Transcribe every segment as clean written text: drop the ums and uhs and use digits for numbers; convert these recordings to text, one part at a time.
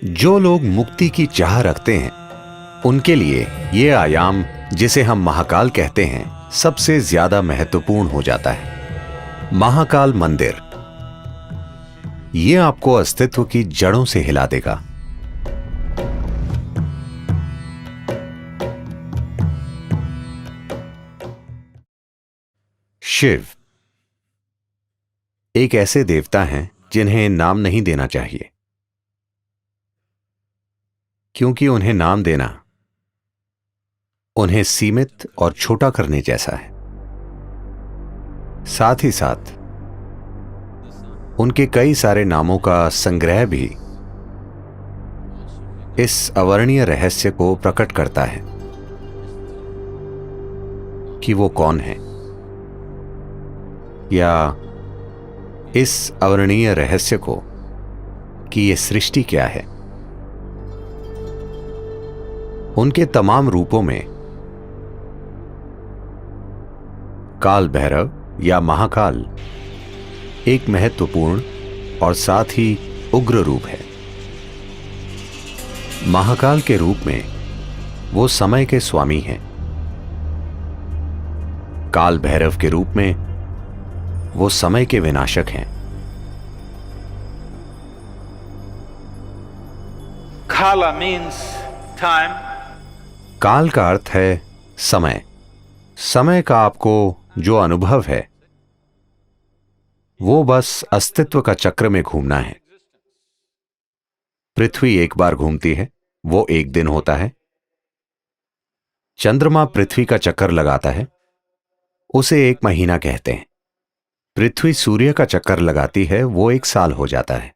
जो लोग मुक्ति की चाह रखते हैं उनके लिए ये आयाम, जिसे हम महाकाल कहते हैं, सबसे ज्यादा महत्वपूर्ण हो जाता है। महाकाल मंदिर ये आपको अस्तित्व की जड़ों से हिला देगा। शिव एक ऐसे देवता हैं जिन्हें नाम नहीं देना चाहिए, क्योंकि उन्हें नाम देना उन्हें सीमित और छोटा करने जैसा है। साथ ही साथ उनके कई सारे नामों का संग्रह भी इस अवर्णीय रहस्य को प्रकट करता है कि वो कौन है, या इस अवर्णीय रहस्य को कि ये सृष्टि क्या है। उनके तमाम रूपों में काल भैरव या महाकाल एक महत्वपूर्ण और साथ ही उग्र रूप है। महाकाल के रूप में वो समय के स्वामी हैं। काल भैरव के रूप में वो समय के विनाशक हैं। Kala means time. काल का अर्थ है समय। समय का आपको जो अनुभव है वो बस अस्तित्व का चक्र में घूमना है। पृथ्वी एक बार घूमती है, वो एक दिन होता है। चंद्रमा पृथ्वी का चक्कर लगाता है, उसे एक महीना कहते हैं। पृथ्वी सूर्य का चक्कर लगाती है, वो एक साल हो जाता है।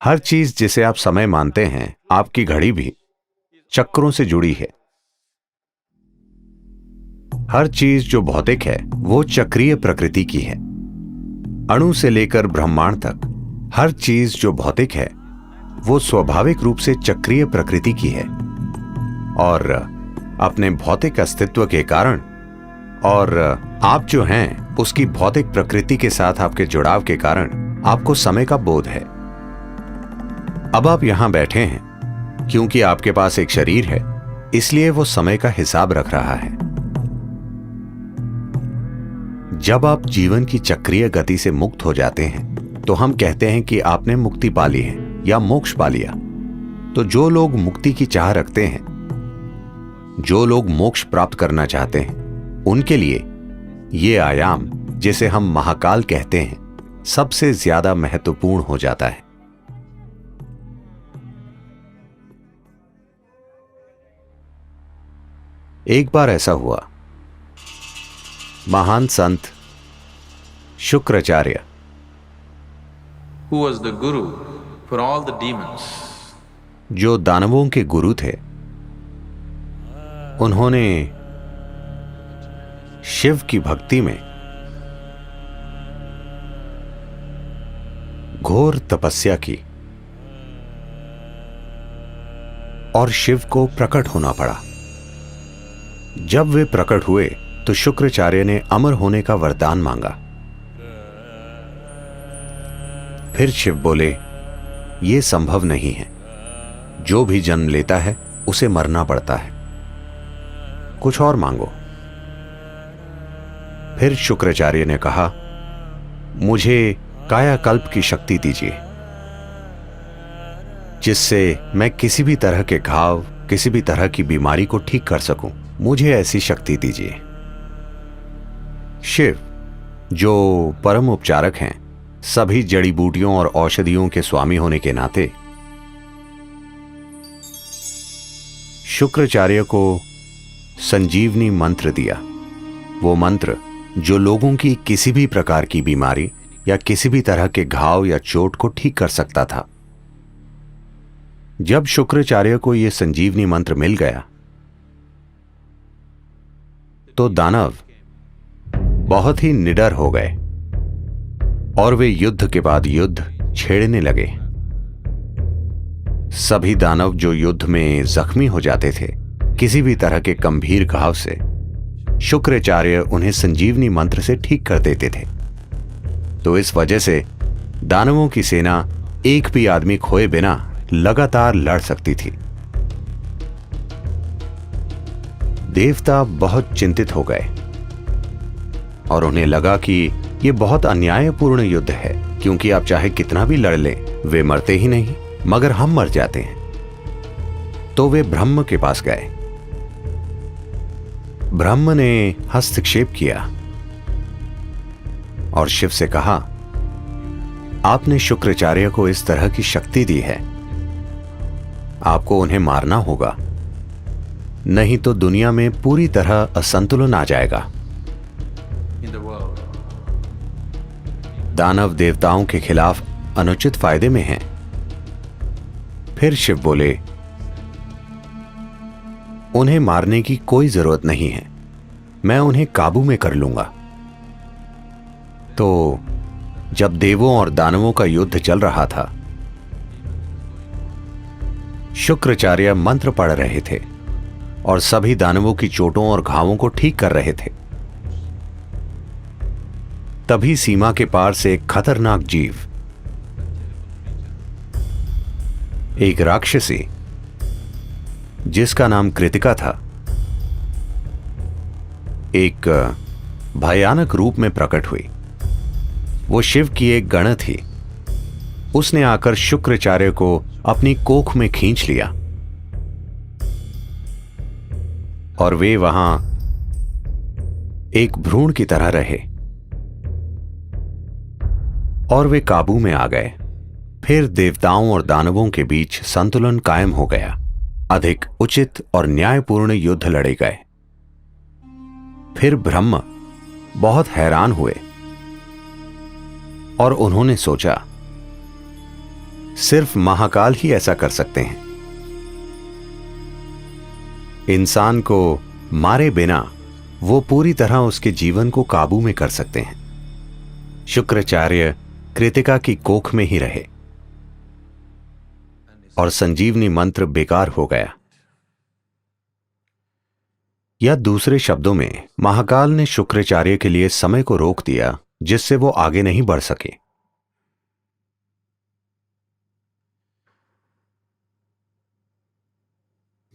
हर चीज जिसे आप समय मानते हैं, आपकी घड़ी भी चक्रों से जुड़ी है। हर चीज जो भौतिक है वो चक्रीय प्रकृति की है। अणु से लेकर ब्रह्मांड तक हर चीज जो भौतिक है वो स्वाभाविक रूप से चक्रीय प्रकृति की है, और अपने भौतिक अस्तित्व के कारण और आप जो हैं उसकी भौतिक प्रकृति के साथ आपके जुड़ाव के कारण आपको समय का बोध है। अब आप यहां बैठे हैं क्योंकि आपके पास एक शरीर है, इसलिए वो समय का हिसाब रख रहा है। जब आप जीवन की चक्रीय गति से मुक्त हो जाते हैं तो हम कहते हैं कि आपने मुक्ति पा ली है या मोक्ष पा लिया। तो जो लोग मुक्ति की चाह रखते हैं, जो लोग मोक्ष प्राप्त करना चाहते हैं, उनके लिए ये आयाम, जिसे हम महाकाल कहते हैं, सबसे ज्यादा महत्वपूर्ण हो जाता है। एक बार ऐसा हुआ, महान संत Shukracharya, Who was the guru for all the demons? जो दानवों के गुरु थे, उन्होंने शिव की भक्ति में घोर तपस्या की और शिव को प्रकट होना पड़ा। जब वे प्रकट हुए तो शुक्राचार्य ने अमर होने का वरदान मांगा। फिर शिव बोले, यह संभव नहीं है, जो भी जन्म लेता है उसे मरना पड़ता है, कुछ और मांगो। फिर शुक्राचार्य ने कहा, मुझे कायाकल्प की शक्ति दीजिए, जिससे मैं किसी भी तरह के घाव, किसी भी तरह की बीमारी को ठीक कर सकूं। मुझे ऐसी शक्ति दीजिए। शिव, जो परम उपचारक हैं, सभी जड़ी बूटियों और औषधियों के स्वामी होने के नाते, शुक्राचार्य को संजीवनी मंत्र दिया। वो मंत्र जो लोगों की किसी भी प्रकार की बीमारी या किसी भी तरह के घाव या चोट को ठीक कर सकता था। जब शुक्राचार्य को यह संजीवनी मंत्र मिल गया तो दानव बहुत ही निडर हो गए और वे युद्ध के बाद युद्ध छेड़ने लगे। सभी दानव जो युद्ध में जख्मी हो जाते थे, किसी भी तरह के गंभीर घाव से, शुक्राचार्य उन्हें संजीवनी मंत्र से ठीक कर देते थे। तो इस वजह से दानवों की सेना एक भी आदमी खोए बिना लगातार लड़ सकती थी। देवता बहुत चिंतित हो गए और उन्हें लगा कि यह बहुत अन्यायपूर्ण युद्ध है, क्योंकि आप चाहे कितना भी लड़ लें, वे मरते ही नहीं, मगर हम मर जाते हैं। तो वे ब्रह्म के पास गए। ब्रह्म ने हस्तक्षेप किया और शिव से कहा, आपने शुक्राचार्य को इस तरह की शक्ति दी है, आपको उन्हें मारना होगा, नहीं तो दुनिया में पूरी तरह असंतुलन आ जाएगा। in the world. दानव देवताओं के खिलाफ अनुचित फायदे में हैं। फिर शिव बोले, उन्हें मारने की कोई जरूरत नहीं है, मैं उन्हें काबू में कर लूंगा। तो जब देवों और दानवों का युद्ध चल रहा था, शुक्राचार्य मंत्र पढ़ रहे थे और सभी दानवों की चोटों और घावों को ठीक कर रहे थे। तभी सीमा के पार से एक खतरनाक जीव, एक राक्षसी जिसका नाम कृतिका था, एक भयानक रूप में प्रकट हुई। वो शिव की एक गण थी। उसने आकर शुक्राचार्य को अपनी कोख में खींच लिया और वे वहां एक भ्रूण की तरह रहे और वे काबू में आ गए। फिर देवताओं और दानवों के बीच संतुलन कायम हो गया। अधिक उचित और न्यायपूर्ण युद्ध लड़े गए। फिर ब्रह्म बहुत हैरान हुए और उन्होंने सोचा, सिर्फ महाकाल ही ऐसा कर सकते हैं। इंसान को मारे बिना वो पूरी तरह उसके जीवन को काबू में कर सकते हैं। शुक्राचार्य कृतिका की कोख में ही रहे और संजीवनी मंत्र बेकार हो गया। या दूसरे शब्दों में, महाकाल ने शुक्राचार्य के लिए समय को रोक दिया, जिससे वो आगे नहीं बढ़ सके।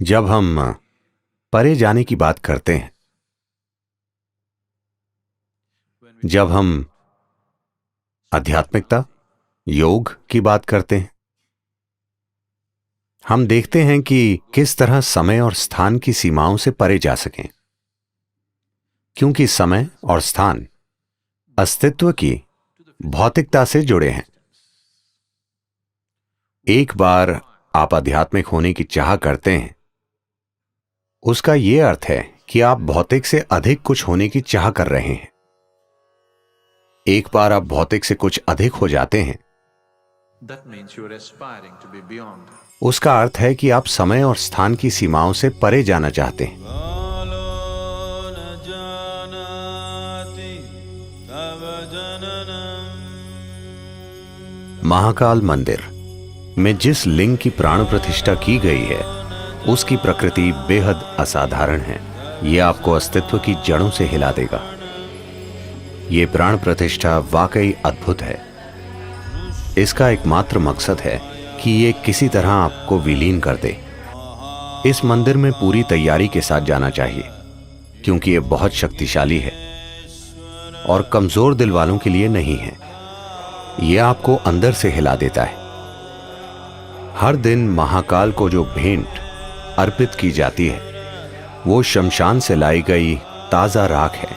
जब हम परे जाने की बात करते हैं, जब हम आध्यात्मिकता, योग की बात करते हैं, हम देखते हैं कि किस तरह समय और स्थान की सीमाओं से परे जा सकें, क्योंकि समय और स्थान अस्तित्व की भौतिकता से जुड़े हैं। एक बार आप आध्यात्मिक होने की चाह करते हैं, उसका यह अर्थ है कि आप भौतिक से अधिक कुछ होने की चाह कर रहे हैं। एक बार आप भौतिक से कुछ अधिक हो जाते हैं, That means you are aspiring to be beyond. उसका अर्थ है कि आप समय और स्थान की सीमाओं से परे जाना चाहते हैं। महाकाल मंदिर में जिस लिंग की प्राण प्रतिष्ठा की गई है, उसकी प्रकृति बेहद असाधारण है। यह आपको अस्तित्व की जड़ों से हिला देगा। यह प्राण प्रतिष्ठा वाकई अद्भुत है। इसका एकमात्र मकसद है कि ये किसी तरह आपको विलीन कर दे। इस मंदिर में पूरी तैयारी के साथ जाना चाहिए, क्योंकि यह बहुत शक्तिशाली है और कमजोर दिल वालों के लिए नहीं है। यह आपको अंदर से हिला देता है। हर दिन महाकाल को जो भेंट अर्पित की जाती है, वो शमशान से लाई गई ताजा राख है,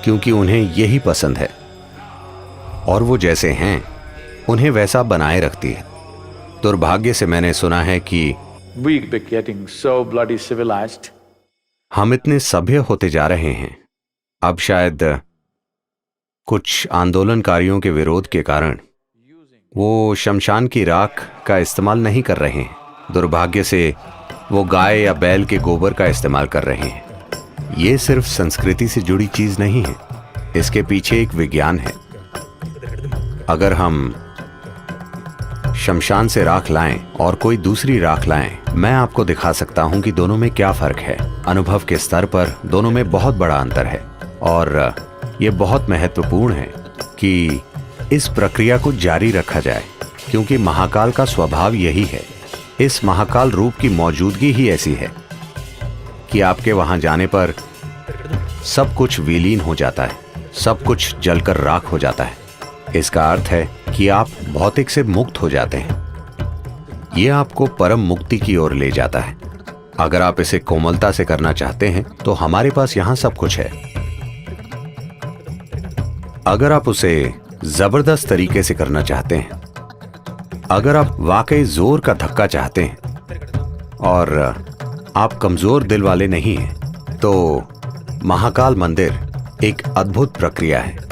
क्योंकि उन्हें यही पसंद है और वो जैसे हैं उन्हें वैसा बनाए रखती है। दुर्भाग्य से मैंने सुना है कि We be getting so bloody civilized. हम इतने सभ्य होते जा रहे हैं, अब शायद कुछ आंदोलनकारियों के विरोध के कारण वो शमशान की राख का इस्तेमाल नहीं कर रहे हैं। दुर्भाग्य से वो गाय या बैल के गोबर का इस्तेमाल कर रहे हैं। ये सिर्फ संस्कृति से जुड़ी चीज नहीं है, इसके पीछे एक विज्ञान है। अगर हम शमशान से राख लाएं और कोई दूसरी राख लाएं, मैं आपको दिखा सकता हूं कि दोनों में क्या फर्क है। अनुभव के स्तर पर दोनों में बहुत बड़ा अंतर है और यह बहुत महत्वपूर्ण है कि इस प्रक्रिया को जारी रखा जाए। क्योंकि महाकाल का स्वभाव यही है। इस महाकाल रूप की मौजूदगी ही ऐसी है कि आपके वहां जाने पर सब कुछ विलीन हो जाता है, सब कुछ जलकर राख हो जाता है। इसका अर्थ है कि आप भौतिक से मुक्त हो जाते हैं। यह आपको परम मुक्ति की ओर ले जाता है। अगर आप इसे कोमलता से करना चाहते हैं तो हमारे पास यहां सब कुछ है। अगर आप उसे जबरदस्त तरीके से करना चाहते हैं, अगर आप वाकई जोर का धक्का चाहते हैं और आप कमजोर दिल वाले नहीं हैं, तो महाकाल मंदिर एक अद्भुत प्रक्रिया है।